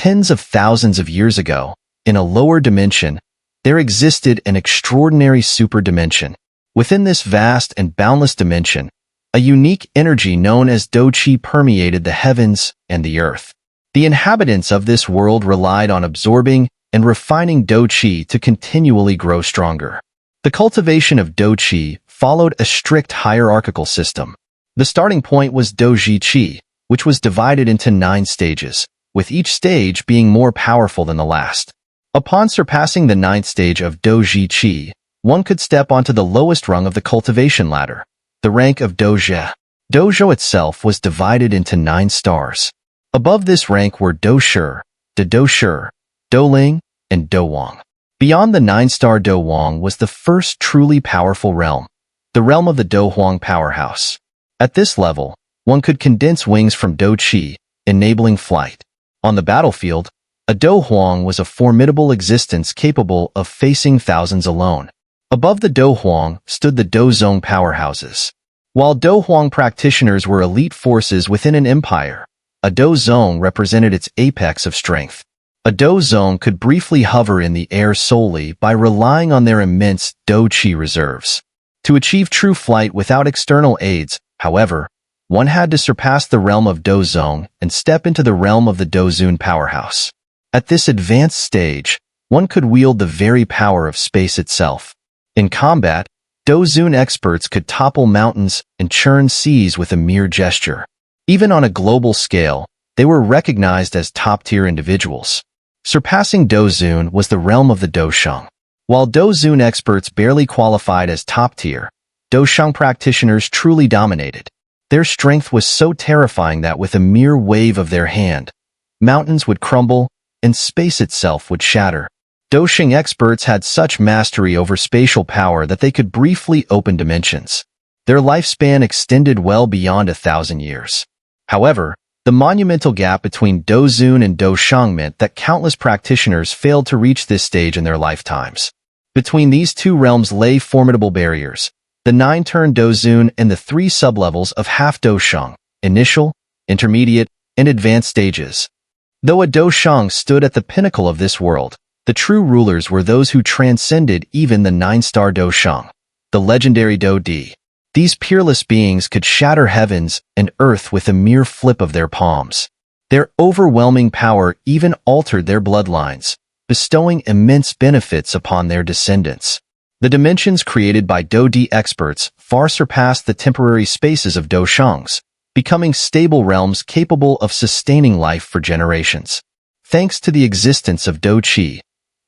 Tens of thousands of years ago, in a lower dimension, there existed an extraordinary superdimension. Within this vast and boundless dimension, a unique energy known as Dou Qi permeated the heavens and the earth. The inhabitants of this world relied on absorbing and refining Dou Qi to continually grow stronger. The cultivation of Dou Qi followed a strict hierarchical system. The starting point was Dou Qi, which was divided into 9 stages, with each stage being more powerful than the last. Upon surpassing the 9th stage of Dou Qi, one could step onto the lowest rung of the cultivation ladder, the rank of Dou Zhe. Dou Zhe itself was divided into 9 stars. Above this rank were Dou Shi, Dou Shi, Dou Ling, and Dou Wang. Beyond the 9-star Dou Wang was the first truly powerful realm, the realm of the Dou Huang powerhouse. At this level, one could condense wings from Dou Qi, enabling flight. On the battlefield, a Dou Huang was a formidable existence capable of facing thousands alone. Above the Dou Huang stood the Dou Zong powerhouses. While Dou Huang practitioners were elite forces within an empire, a Dou Zong represented its apex of strength. A Dou Zong could briefly hover in the air solely by relying on their immense Dou Qi reserves. To achieve true flight without external aids, however, one had to surpass the realm of Dou Zong and step into the realm of the Dou Zun powerhouse. At this advanced stage, one could wield the very power of space itself. In combat, Dou Zun experts could topple mountains and churn seas with a mere gesture. Even on a global scale, they were recognized as top-tier individuals. Surpassing Dou Zun was the realm of the Dou Shang. While Dou Zun experts barely qualified as top-tier, Dou Shang practitioners truly dominated. Their strength was so terrifying that with a mere wave of their hand, mountains would crumble and space itself would shatter. Dou Shang experts had such mastery over spatial power that they could briefly open dimensions. Their lifespan extended well beyond 1,000 years. However, the monumental gap between Dou Zun and Dou Shang meant that countless practitioners failed to reach this stage in their lifetimes. Between these two realms lay formidable barriers, the 9-turn Dou Zun and the 3 sublevels of half Dou Shang, initial, intermediate, and advanced stages. Though a Dou Shang stood at the pinnacle of this world, the true rulers were those who transcended even the 9-star Dou Shang, the legendary Dou Di. These peerless beings could shatter heavens and earth with a mere flip of their palms. Their overwhelming power even altered their bloodlines, bestowing immense benefits upon their descendants. The dimensions created by Dou Di experts far surpassed the temporary spaces of Dou Shangs, becoming stable realms capable of sustaining life for generations. Thanks to the existence of Dou Qi,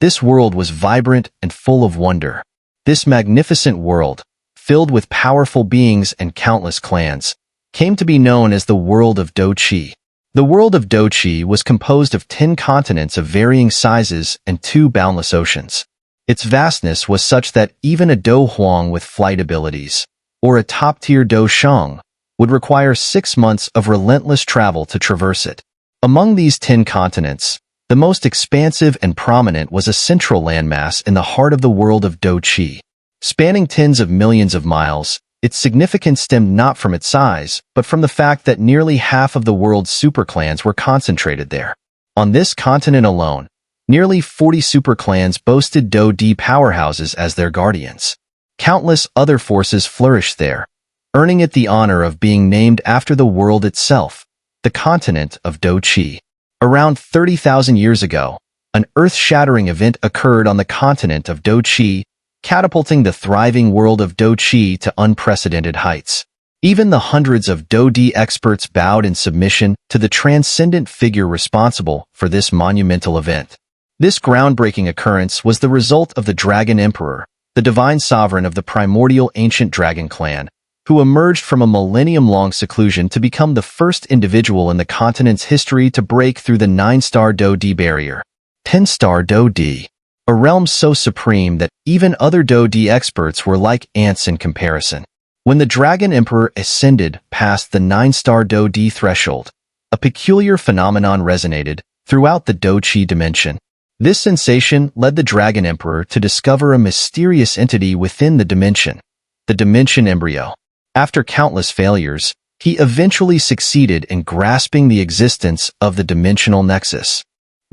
this world was vibrant and full of wonder. This magnificent world, filled with powerful beings and countless clans, came to be known as the world of Dou Qi. The world of Dou Qi was composed of 10 continents of varying sizes and 2 boundless oceans. Its vastness was such that even a Dou Huang with flight abilities, or a top-tier Dou Shang, would require 6 months of relentless travel to traverse it. Among these 10 continents, the most expansive and prominent was a central landmass in the heart of the world of Dou Qi. Spanning tens of millions of miles, its significance stemmed not from its size, but from the fact that nearly half of the world's superclans were concentrated there. On this continent alone, nearly 40 superclans boasted Dou Di powerhouses as their guardians. Countless other forces flourished there, earning it the honor of being named after the world itself, the continent of Dou Qi. Around 30,000 years ago, an earth-shattering event occurred on the continent of Dou Qi, catapulting the thriving world of Dou Qi to unprecedented heights. Even the hundreds of Dou Di experts bowed in submission to the transcendent figure responsible for this monumental event. This groundbreaking occurrence was the result of the Dragon Emperor, the divine sovereign of the primordial ancient dragon clan, who emerged from a millennium-long seclusion to become the first individual in the continent's history to break through the 9-star Dou Di barrier. 10-star Dou Di, a realm so supreme that even other Dou Di experts were like ants in comparison. When the Dragon Emperor ascended past the 9-star Dou Di threshold, a peculiar phenomenon resonated throughout the Dou Qi dimension. This sensation led the Dragon Emperor to discover a mysterious entity within the dimension embryo. After countless failures, he eventually succeeded in grasping the existence of the dimensional nexus.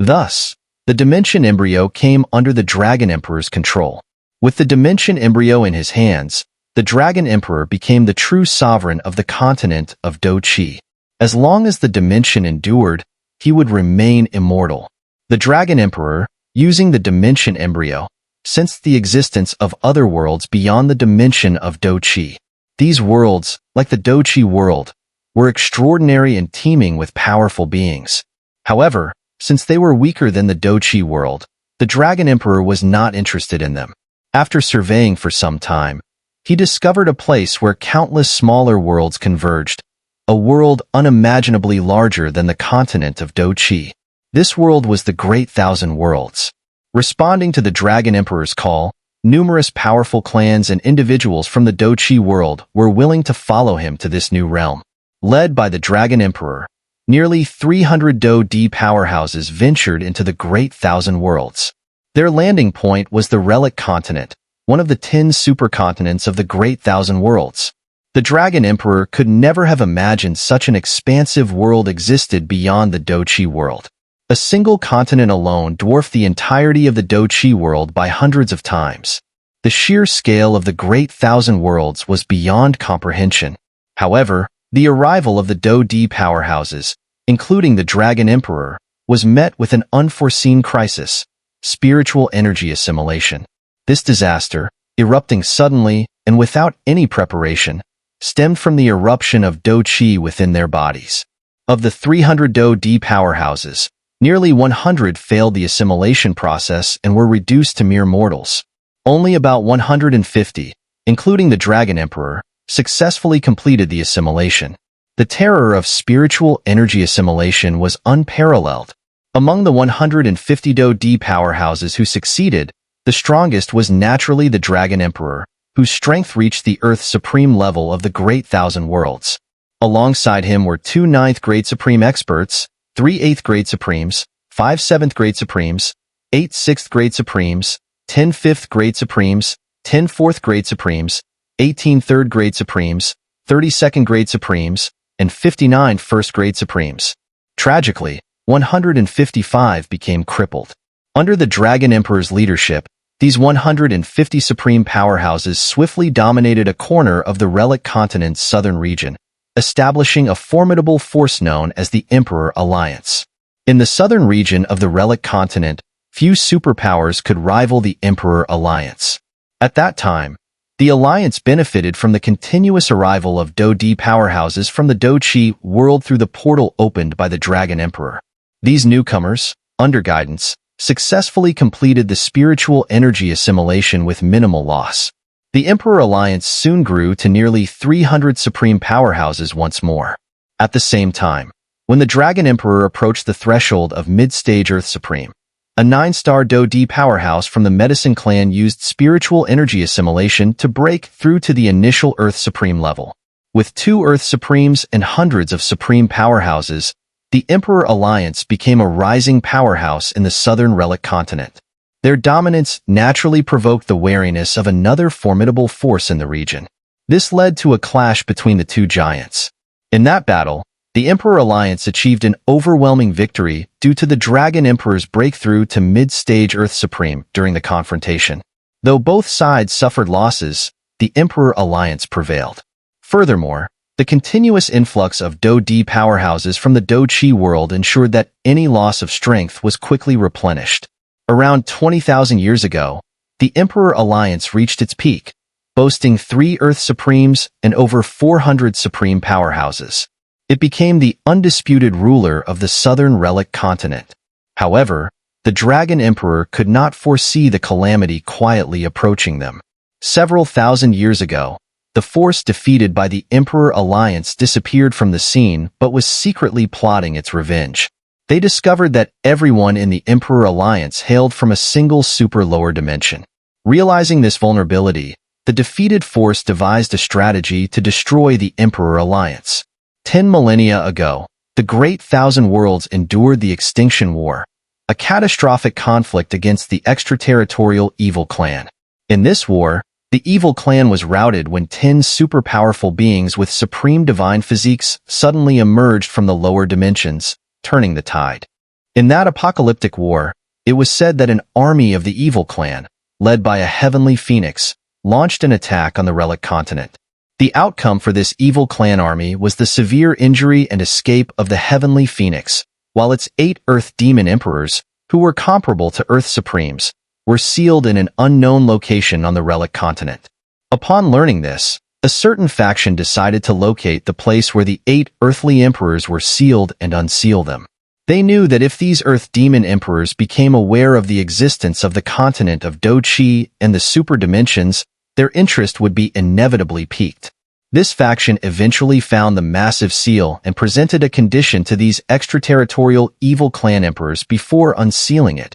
Thus, the Dimension Embryo came under the Dragon Emperor's control. With the Dimension Embryo in his hands, the Dragon Emperor became the true sovereign of the continent of Dou Qi. As long as the dimension endured, he would remain immortal. The Dragon Emperor, using the Dimension Embryo, sensed the existence of other worlds beyond the dimension of Dou Qi. These worlds, like the Dou Qi world, were extraordinary and teeming with powerful beings. However, since they were weaker than the Dou Qi world, the Dragon Emperor was not interested in them. After surveying for some time, he discovered a place where countless smaller worlds converged, a world unimaginably larger than the continent of Dou Qi. This world was the Great Thousand Worlds. Responding to the Dragon Emperor's call, numerous powerful clans and individuals from the Dou Qi world were willing to follow him to this new realm. Led by the Dragon Emperor, nearly 300 Dou Qi powerhouses ventured into the Great Thousand Worlds. Their landing point was the Relic Continent, one of the 10 supercontinents of the Great Thousand Worlds. The Dragon Emperor could never have imagined such an expansive world existed beyond the Dou Qi world. A single continent alone dwarfed the entirety of the Dou Qi world by hundreds of times. The sheer scale of the Great Thousand Worlds was beyond comprehension. However, the arrival of the Dou Qi powerhouses, including the Dragon Emperor, was met with an unforeseen crisis: spiritual energy assimilation. This disaster, erupting suddenly and without any preparation, stemmed from the eruption of Dou Qi within their bodies. Of the 300 Dou Qi powerhouses, nearly 100 failed the assimilation process and were reduced to mere mortals. Only about 150, including the Dragon Emperor, successfully completed the assimilation. The terror of spiritual energy assimilation was unparalleled. Among the 150 Dou Qi powerhouses who succeeded, the strongest was naturally the Dragon Emperor, whose strength reached the Earth's supreme level of the Great Thousand Worlds. Alongside him were 2 9th Grade Supreme Experts, 3 8th Grade Supremes, 5 7th Grade Supremes, 8 6th Grade Supremes, 10 5th Grade Supremes, 10 4th Grade Supremes, 18 3rd Grade Supremes, 32nd Grade Supremes, and 59 1st Grade Supremes. Tragically, 155 became crippled. Under the Dragon Emperor's leadership, these 150 supreme powerhouses swiftly dominated a corner of the Relic Continent's southern region, establishing a formidable force known as the Emperor Alliance. In the southern region of the Relic Continent, few superpowers could rival the Emperor Alliance. At that time, the Alliance benefited from the continuous arrival of Dou Qi powerhouses from the Dou Qi world through the portal opened by the Dragon Emperor. These newcomers, under guidance, successfully completed the spiritual energy assimilation with minimal loss. The Emperor Alliance soon grew to nearly 300 supreme powerhouses once more. At the same time, when the Dragon Emperor approached the threshold of mid-stage Earth Supreme, a 9-star Dou Qi powerhouse from the Medicine Clan used spiritual energy assimilation to break through to the initial Earth Supreme level. With 2 Earth Supremes and hundreds of supreme powerhouses, the Emperor Alliance became a rising powerhouse in the southern Relic Continent. Their dominance naturally provoked the wariness of another formidable force in the region. This led to a clash between the two giants. In that battle, the Emperor Alliance achieved an overwhelming victory due to the Dragon Emperor's breakthrough to mid-stage Earth Supreme during the confrontation. Though both sides suffered losses, the Emperor Alliance prevailed. Furthermore, the continuous influx of Dou Qi powerhouses from the Dou Qi world ensured that any loss of strength was quickly replenished. Around 20,000 years ago, the Emperor Alliance reached its peak, boasting 3 Earth Supremes and over 400 supreme powerhouses. It became the undisputed ruler of the southern Relic Continent. However, the Dragon Emperor could not foresee the calamity quietly approaching them. Several thousand years ago, the force defeated by the Emperor Alliance disappeared from the scene but was secretly plotting its revenge. They discovered that everyone in the Emperor Alliance hailed from a single super lower dimension. Realizing this vulnerability, the defeated force devised a strategy to destroy the Emperor Alliance. 10 millennia ago, the Great Thousand Worlds endured the Extinction War, a catastrophic conflict against the extraterritorial Evil Clan. In this war, the Evil Clan was routed when 10 super-powerful beings with supreme divine physiques suddenly emerged from the lower dimensions, turning the tide. In that apocalyptic war, it was said that an army of the evil clan, led by a heavenly phoenix, launched an attack on the relic continent. The outcome for this evil clan army was the severe injury and escape of the heavenly phoenix, while its 8 Earth demon emperors, who were comparable to Earth Supremes, were sealed in an unknown location on the relic continent. Upon learning this, a certain faction decided to locate the place where the 8 earthly emperors were sealed and unseal them. They knew that if these Earth demon emperors became aware of the existence of the continent of Dou Qi and the super dimensions, their interest would be inevitably piqued. This faction eventually found the massive seal and presented a condition to these extraterritorial evil clan emperors before unsealing it: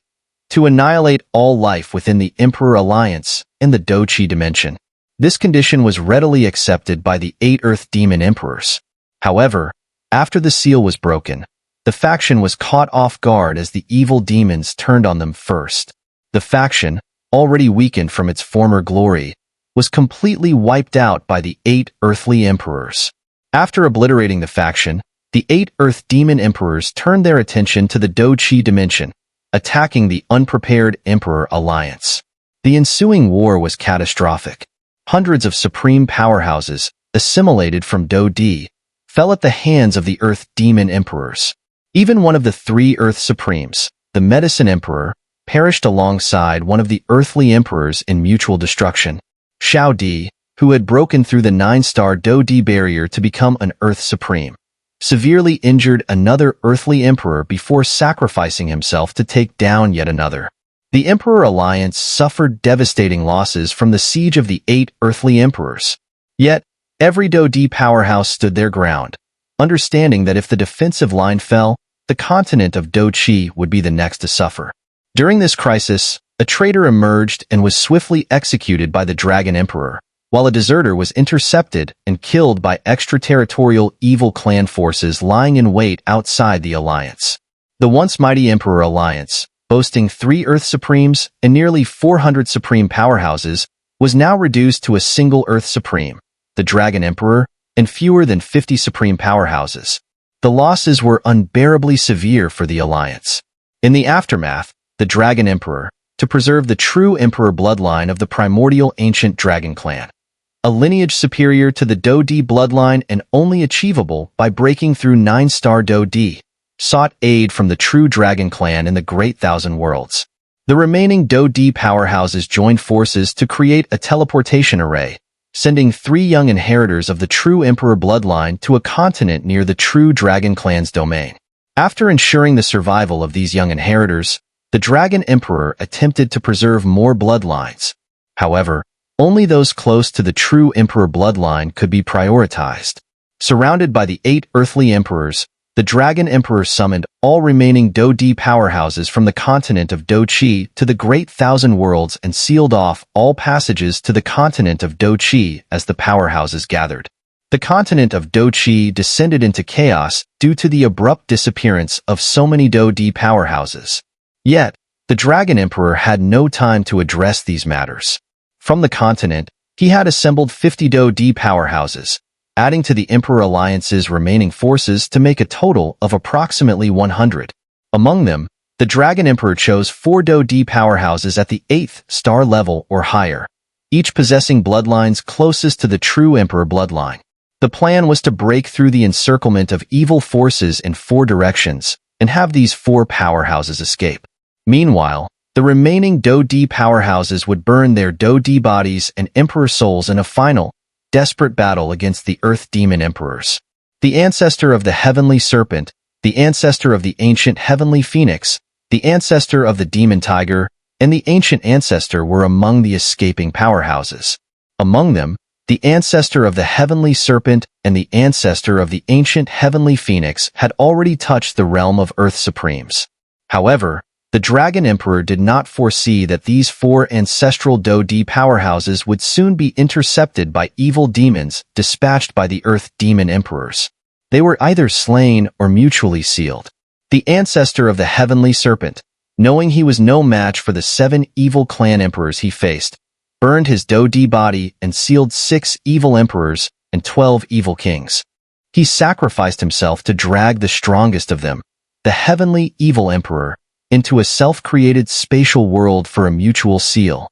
to annihilate all life within the Emperor Alliance in the Dou Qi dimension. This condition was readily accepted by the 8 Earth demon emperors. However, after the seal was broken, the faction was caught off guard as the evil demons turned on them first. The faction, already weakened from its former glory, was completely wiped out by the 8 earthly emperors. After obliterating the faction, the 8 Earth demon emperors turned their attention to the Dou Qi dimension, attacking the unprepared Emperor Alliance. The ensuing war was catastrophic. Hundreds of supreme powerhouses, assimilated from Dou Qi, fell at the hands of the Earth demon emperors. Even one of the 3 Earth Supremes, the Medicine Emperor, perished alongside one of the earthly emperors in mutual destruction. Xiao Di, who had broken through the 9-star Dou Qi barrier to become an Earth Supreme, severely injured another earthly emperor before sacrificing himself to take down yet another. The Emperor Alliance suffered devastating losses from the siege of the 8 earthly emperors. Yet, every Dou Qi powerhouse stood their ground, understanding that if the defensive line fell, the continent of Dou Qi would be the next to suffer. During this crisis, a traitor emerged and was swiftly executed by the Dragon Emperor, while a deserter was intercepted and killed by extraterritorial evil clan forces lying in wait outside the Alliance. The once mighty Emperor Alliance, boasting 3 Earth Supremes and nearly 400 supreme powerhouses, was now reduced to a single Earth Supreme, the Dragon Emperor, and fewer than 50 supreme powerhouses. The losses were unbearably severe for the Alliance. In the aftermath, the Dragon Emperor, to preserve the true Emperor bloodline of the primordial ancient Dragon Clan, a lineage superior to the Dou Qi bloodline and only achievable by breaking through 9-star Dou Qi, sought aid from the true Dragon Clan in the Great Thousand Worlds. The remaining Dou Qi powerhouses joined forces to create a teleportation array, sending 3 young inheritors of the true Emperor bloodline to a continent near the true Dragon Clan's domain. After ensuring the survival of these young inheritors, the Dragon Emperor attempted to preserve more bloodlines. However, only those close to the true Emperor bloodline could be prioritized. Surrounded by the 8 earthly emperors, the Dragon Emperor summoned all remaining Dou Qi powerhouses from the continent of Dou Qi to the Great Thousand Worlds and sealed off all passages to the continent of Dou Qi as the powerhouses gathered. The continent of Dou Qi descended into chaos due to the abrupt disappearance of so many Dou Qi powerhouses. Yet, the Dragon Emperor had no time to address these matters. From the continent, he had assembled 50 Dou Qi powerhouses, adding to the Emperor Alliance's remaining forces to make a total of approximately 100. Among them, the Dragon Emperor chose 4 Dou Qi powerhouses at the 8th star level or higher, each possessing bloodlines closest to the true Emperor bloodline. The plan was to break through the encirclement of evil forces in 4 directions and have these 4 powerhouses escape. Meanwhile, the remaining Dou Qi powerhouses would burn their Dou Qi bodies and Emperor souls in a final, desperate battle against the Earth Demon Emperors. The ancestor of the Heavenly Serpent, the ancestor of the ancient Heavenly Phoenix, the ancestor of the Demon Tiger, and the ancient ancestor were among the escaping powerhouses. Among them, the ancestor of the Heavenly Serpent and the ancestor of the ancient Heavenly Phoenix had already touched the realm of Earth Supremes. However, the Dragon Emperor did not foresee that these 4 ancestral Dou Qi powerhouses would soon be intercepted by evil demons dispatched by the Earth Demon Emperors. They were either slain or mutually sealed. The ancestor of the Heavenly Serpent, knowing he was no match for the 7 evil clan emperors he faced, burned his Dou Qi body and sealed 6 evil emperors and 12 evil kings. He sacrificed himself to drag the strongest of them, the heavenly evil emperor, into a self-created spatial world for a mutual seal.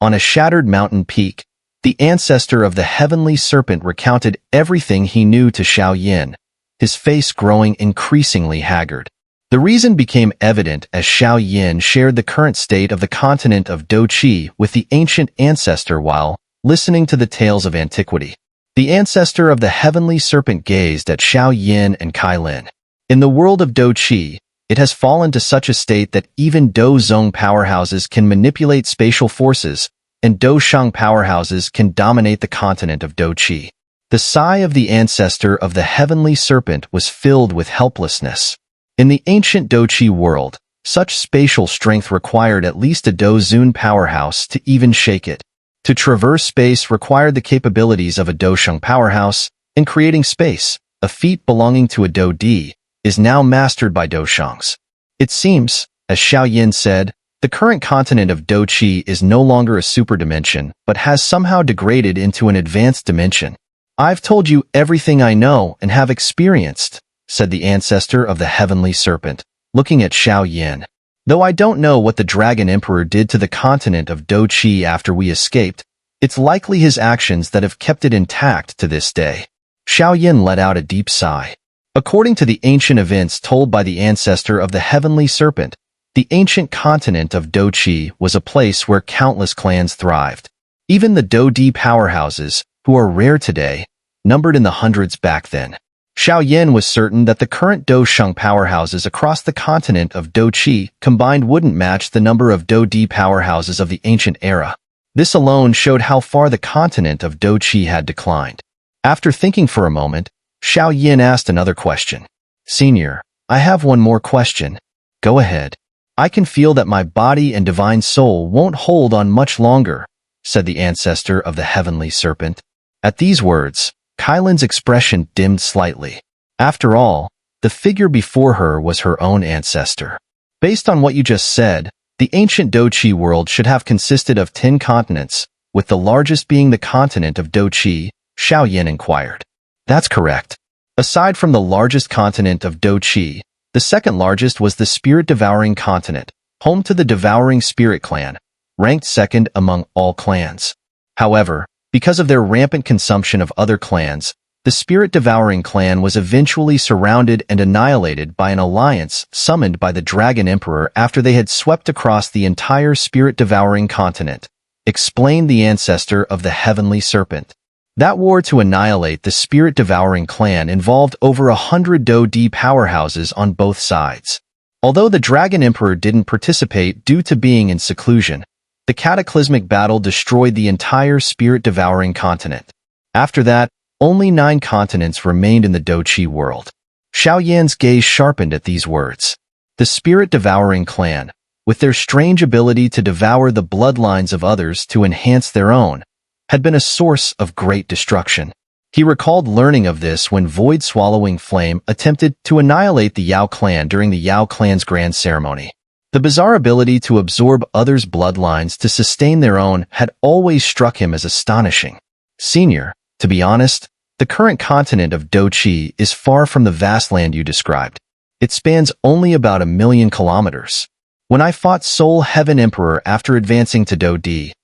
On a shattered mountain peak, the ancestor of the heavenly serpent recounted everything he knew to Xiao Yin, his face growing increasingly haggard. The reason became evident as Xiao Yin shared the current state of the continent of Dou Qi with the ancient ancestor while listening to the tales of antiquity. The ancestor of the heavenly serpent gazed at Xiao Yin and Kai Lin. In the world of Dou Qi, it has fallen to such a state that even Dou Zong powerhouses can manipulate spatial forces, and Dou Shang powerhouses can dominate the continent of Dou Qi. The sigh of the ancestor of the heavenly serpent was filled with helplessness. In the ancient Dou Qi world, such spatial strength required at least a Dou Zun powerhouse to even shake it. To traverse space required the capabilities of a Dou Shang powerhouse, and creating space, a feat belonging to a Dou Di, is now mastered by Dou Shangs. It seems, as Xiao Yin said, the current continent of Dou Qi is no longer a superdimension, but has somehow degraded into an advanced dimension. "I've told you everything I know and have experienced," said the ancestor of the heavenly serpent, looking at Xiao Yin. "Though I don't know what the Dragon Emperor did to the continent of Dou Qi after we escaped, it's likely his actions that have kept it intact to this day." Xiao Yin let out a deep sigh. According to the ancient events told by the ancestor of the heavenly serpent, the ancient continent of Dou Qi was a place where countless clans thrived. Even the Dou Di powerhouses, who are rare today, numbered in the hundreds back then. Xiao Yin was certain that the current Dou Shang powerhouses across the continent of Dou Qi combined wouldn't match the number of Dou Di powerhouses of the ancient era. This alone showed how far the continent of Dou Qi had declined. After thinking for a moment, Xiao Yin asked another question. "Senior, I have one more question." "Go ahead." "I can feel that my body and divine soul won't hold on much longer," said the ancestor of the heavenly serpent. At these words, Kylan's expression dimmed slightly. After all, the figure before her was her own ancestor. "Based on what you just said, the ancient Dou Qi world should have consisted of 10 continents, with the largest being the continent of Dou Qi," Xiao Yin inquired. "That's correct. Aside from the largest continent of Dou Qi, the second largest was the spirit-devouring continent, home to the devouring spirit clan, ranked second among all clans. However, because of their rampant consumption of other clans, the spirit-devouring clan was eventually surrounded and annihilated by an alliance summoned by the Dragon Emperor after they had swept across the entire spirit-devouring continent," explained the ancestor of the heavenly serpent. That war to annihilate the spirit-devouring clan involved over 100 Dou Di powerhouses on both sides. Although the Dragon Emperor didn't participate due to being in seclusion, the cataclysmic battle destroyed the entire spirit-devouring continent. After that, only 9 continents remained in the Dou Qi world. Xiao Yan's gaze sharpened at these words. The spirit-devouring clan, with their strange ability to devour the bloodlines of others to enhance their own, had been a source of great destruction. He recalled learning of this when Void-Swallowing Flame attempted to annihilate the Yao clan during the Yao clan's grand ceremony. The bizarre ability to absorb others' bloodlines to sustain their own had always struck him as astonishing. "Senior, to be honest, the current continent of Dou Qi is far from the vast land you described. It spans only about 1,000,000 kilometers. When I fought Soul Heaven Emperor after advancing to Dou Di,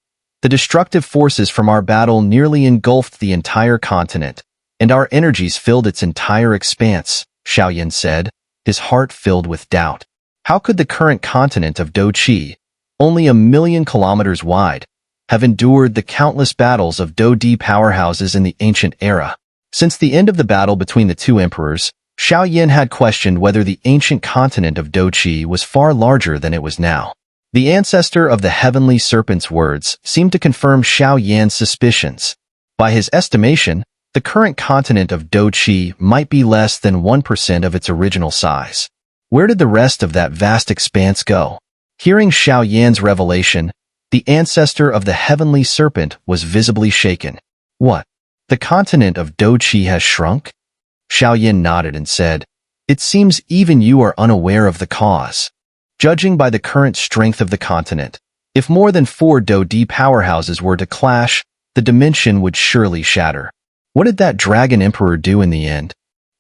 the destructive forces from our battle nearly engulfed the entire continent, and our energies filled its entire expanse," Xiao Yin said, his heart filled with doubt. How could the current continent of Dou Qi, only 1,000,000 kilometers wide, have endured the countless battles of Dou Di powerhouses in the ancient era? Since the end of the battle between the two emperors, Xiao Yin had questioned whether the ancient continent of Dou Qi was far larger than it was now. The ancestor of the heavenly serpent's words seemed to confirm Xiao Yan's suspicions. By his estimation, the current continent of Dou Qi might be less than 1% of its original size. Where did the rest of that vast expanse go? Hearing Xiao Yan's revelation, the ancestor of the heavenly serpent was visibly shaken. "What? The continent of Dou Qi has shrunk?" Xiao Yan nodded and said, "It seems even you are unaware of the cause. Judging by the current strength of the continent, if more than 4 Dou Di powerhouses were to clash, the dimension would surely shatter. What did that Dragon Emperor do in the end?"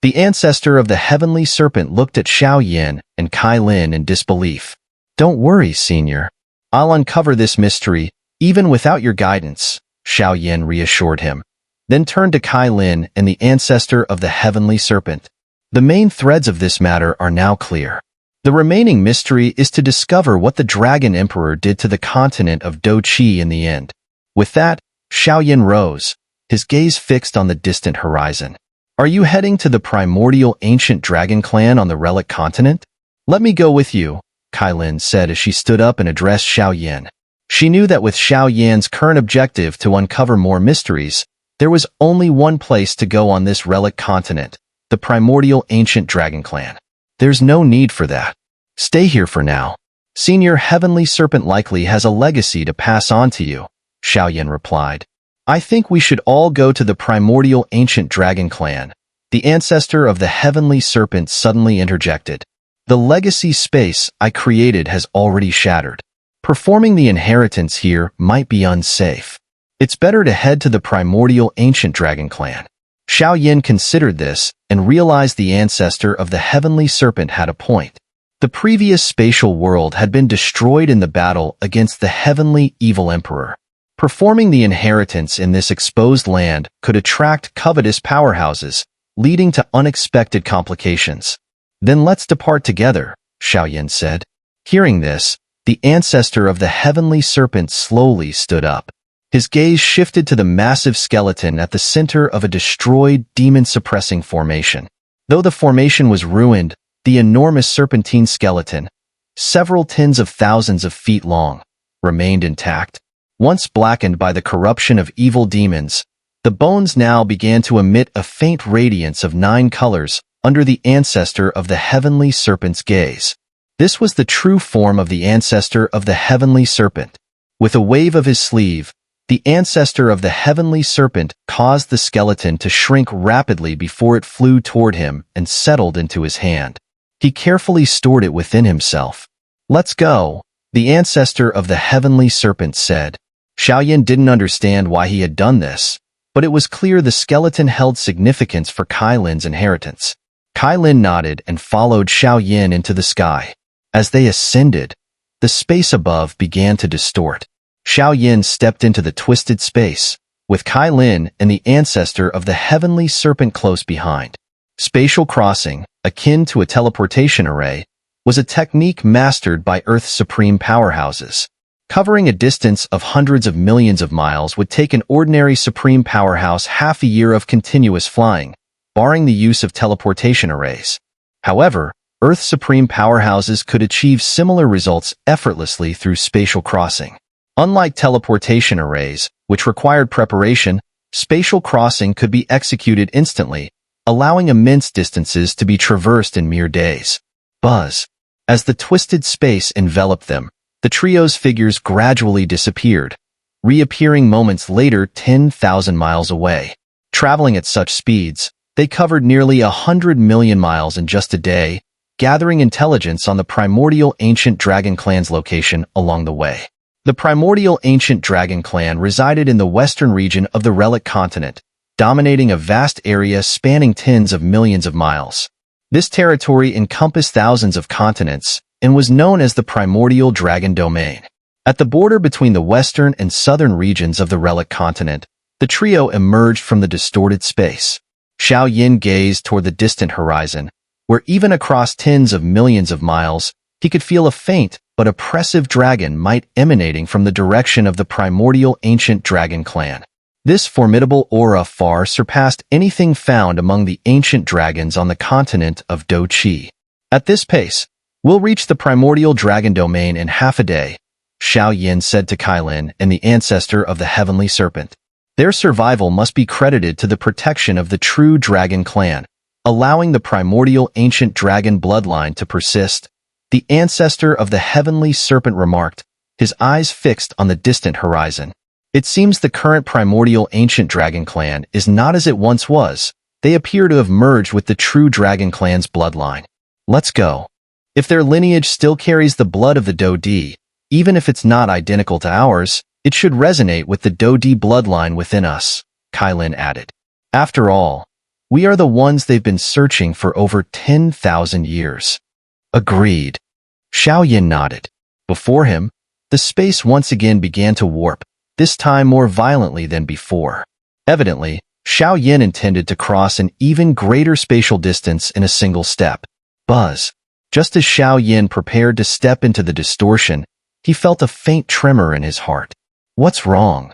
The ancestor of the heavenly serpent looked at Xiao Yin and Kai Lin in disbelief. "Don't worry, Senior. I'll uncover this mystery, even without your guidance," Xiao Yin reassured him, then turned to Kai Lin and the ancestor of the heavenly serpent. "The main threads of this matter are now clear. The remaining mystery is to discover what the Dragon Emperor did to the continent of Dou Qi in the end." With that, Xiao Yin rose, his gaze fixed on the distant horizon. "Are you heading to the primordial ancient dragon clan on the relic continent?" "Let me go with you," Kai Lin said as she stood up and addressed Xiao Yin. She knew that with Xiao Yin's current objective to uncover more mysteries, there was only one place to go on this relic continent, the primordial ancient dragon clan. "There's no need for that. Stay here for now. Senior Heavenly Serpent likely has a legacy to pass on to you," Xiao Yin replied. "I think we should all go to the primordial ancient dragon clan," the ancestor of the Heavenly Serpent suddenly interjected. "The legacy space I created has already shattered. Performing the inheritance here might be unsafe. It's better to head to the primordial ancient dragon clan." Xiao Yin considered this and realized the ancestor of the Heavenly Serpent had a point. The previous spatial world had been destroyed in the battle against the Heavenly Evil Emperor. Performing the inheritance in this exposed land could attract covetous powerhouses, leading to unexpected complications. "Then let's depart together," Xiao Yin said. Hearing this, the ancestor of the Heavenly Serpent slowly stood up. His gaze shifted to the massive skeleton at the center of a destroyed, demon-suppressing formation. Though the formation was ruined, the enormous serpentine skeleton, several tens of thousands of feet long, remained intact. Once blackened by the corruption of evil demons, the bones now began to emit a faint radiance of 9 colors under the ancestor of the Heavenly Serpent's gaze. This was the true form of the ancestor of the Heavenly Serpent. With a wave of his sleeve, the ancestor of the Heavenly Serpent caused the skeleton to shrink rapidly before it flew toward him and settled into his hand. He carefully stored it within himself. "Let's go," the ancestor of the Heavenly Serpent said. Xiao Yin didn't understand why he had done this, but it was clear the skeleton held significance for Kai Lin's inheritance. Kai Lin nodded and followed Xiao Yin into the sky. As they ascended, the space above began to distort. Xiao Yin stepped into the twisted space, with Kai Lin and the ancestor of the Heavenly Serpent close behind. Spatial crossing, akin to a teleportation array, was a technique mastered by Earth's supreme powerhouses. Covering a distance of hundreds of millions of miles would take an ordinary supreme powerhouse half a year of continuous flying, barring the use of teleportation arrays. However, Earth's supreme powerhouses could achieve similar results effortlessly through spatial crossing. Unlike teleportation arrays, which required preparation, spatial crossing could be executed instantly, allowing immense distances to be traversed in mere days. Buzz. As the twisted space enveloped them, the trio's figures gradually disappeared, reappearing moments later 10,000 miles away. Traveling at such speeds, they covered nearly 100 million miles in just a day, gathering intelligence on the primordial ancient dragon clan's location along the way. The primordial ancient dragon clan resided in the western region of the relic continent, dominating a vast area spanning tens of millions of miles. This territory encompassed thousands of continents and was known as the primordial dragon domain. At the border between the western and southern regions of the relic continent, the trio emerged from the distorted space. Xiao Yin gazed toward the distant horizon, where even across tens of millions of miles, he could feel a faint but oppressive dragon might emanating from the direction of the primordial ancient dragon clan. This formidable aura far surpassed anything found among the ancient dragons on the continent of Dou Qi. "At this pace, we'll reach the primordial dragon domain in half a day," Xiao Yin said to Kai Lin and the ancestor of the Heavenly Serpent. Their survival must be credited to the protection of the true dragon clan, allowing the primordial ancient dragon bloodline to persist. The ancestor of the Heavenly Serpent remarked, his eyes fixed on the distant horizon. "It seems the current primordial ancient dragon clan is not as it once was. They appear to have merged with the true dragon clan's bloodline. Let's go. If their lineage still carries the blood of the Dou Qi, even if it's not identical to ours, it should resonate with the Dou Qi bloodline within us," Kai Lin added. "After all, We are the ones they've been searching for over 10,000 years. Agreed. Xiaoyan nodded. Before him, the space once again began to warp, this time more violently than before. Evidently, Xiaoyan intended to cross an even greater spatial distance in a single step. Buzz. Just as Xiaoyan prepared to step into the distortion, he felt a faint tremor in his heart. What's wrong?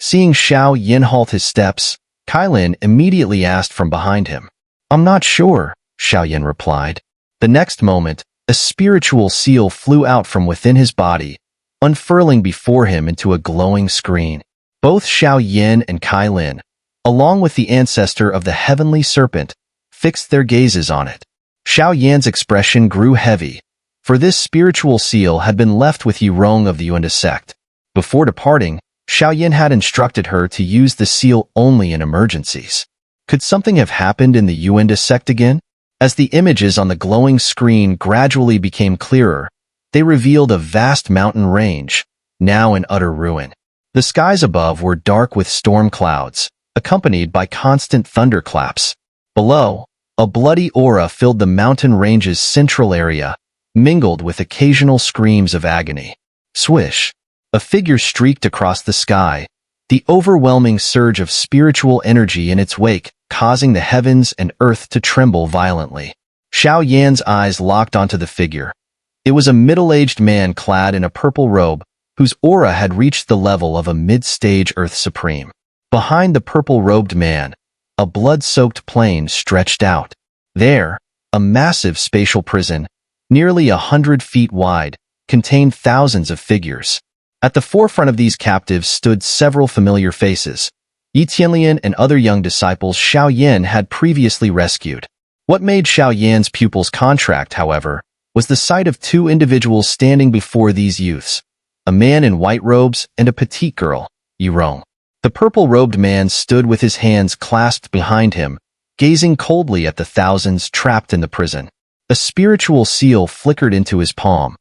Seeing Xiaoyan halt his steps, Kailin immediately asked from behind him. I'm not sure, Xiaoyan replied. The next moment, a spiritual seal flew out from within his body, unfurling before him into a glowing screen. Both Xiaoyan and Kailin, along with the ancestor of the heavenly serpent, fixed their gazes on it. Xiaoyan's expression grew heavy, for this spiritual seal had been left with Yurong of the Xun'er sect. Before departing, Xiaoyan had instructed her to use the seal only in emergencies. Could something have happened in the Xun'er sect again? As the images on the glowing screen gradually became clearer, they revealed a vast mountain range, now in utter ruin. The skies above were dark with storm clouds, accompanied by constant thunderclaps. Below, a bloody aura filled the mountain range's central area, mingled with occasional screams of agony. Swish! A figure streaked across the sky, the overwhelming surge of spiritual energy in its wake causing the heavens and earth to tremble violently. Xiaoyan's eyes locked onto the figure. It was a middle-aged man clad in a purple robe, whose aura had reached the level of a mid-stage Earth Supreme. Behind the purple-robed man, a blood-soaked plain stretched out. There, a massive spatial prison, nearly 100 feet wide, contained thousands of figures. At the forefront of these captives stood several familiar faces. Yi Tianlian and other young disciples Xiaoyan had previously rescued. What made Xiaoyan's pupils contract, however, was the sight of two individuals standing before these youths, a man in white robes and a petite girl, Yurong. The purple-robed man stood with his hands clasped behind him, gazing coldly at the thousands trapped in the prison. A spiritual seal flickered into his palm,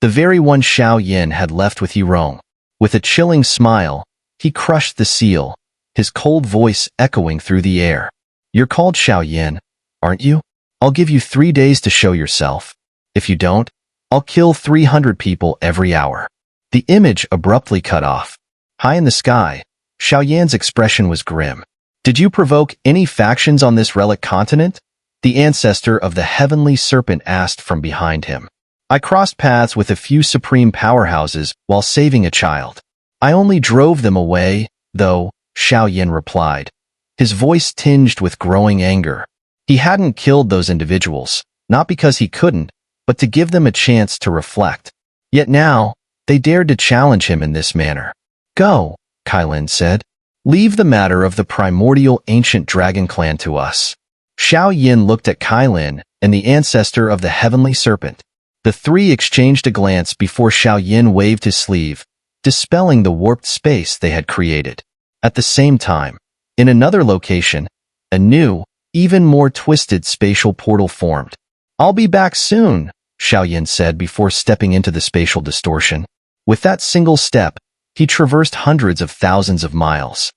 the very one Xiaoyan had left with Yurong. With a chilling smile, he crushed the seal, his cold voice echoing through the air. You're called Xiaoyan, aren't you? I'll give you 3 days to show yourself. If you don't, I'll kill 300 people every hour. The image abruptly cut off. High in the sky, Xiaoyan's expression was grim. Did you provoke any factions on this relic continent? The ancestor of the heavenly serpent asked from behind him. I crossed paths with a few supreme powerhouses while saving a child. I only drove them away, though, Xiaoyan replied, his voice tinged with growing anger. He hadn't killed those individuals, not because he couldn't, but to give them a chance to reflect. Yet now, they dared to challenge him in this manner. Go, Kailin said. Leave the matter of the primordial ancient dragon clan to us. Xiaoyan looked at Kailin and the ancestor of the heavenly serpent. The three exchanged a glance before Xiaoyan waved his sleeve, dispelling the warped space they had created. At the same time, in another location, a new, even more twisted spatial portal formed. I'll be back soon, Xiaoyan said before stepping into the spatial distortion. With that single step, he traversed hundreds of thousands of miles.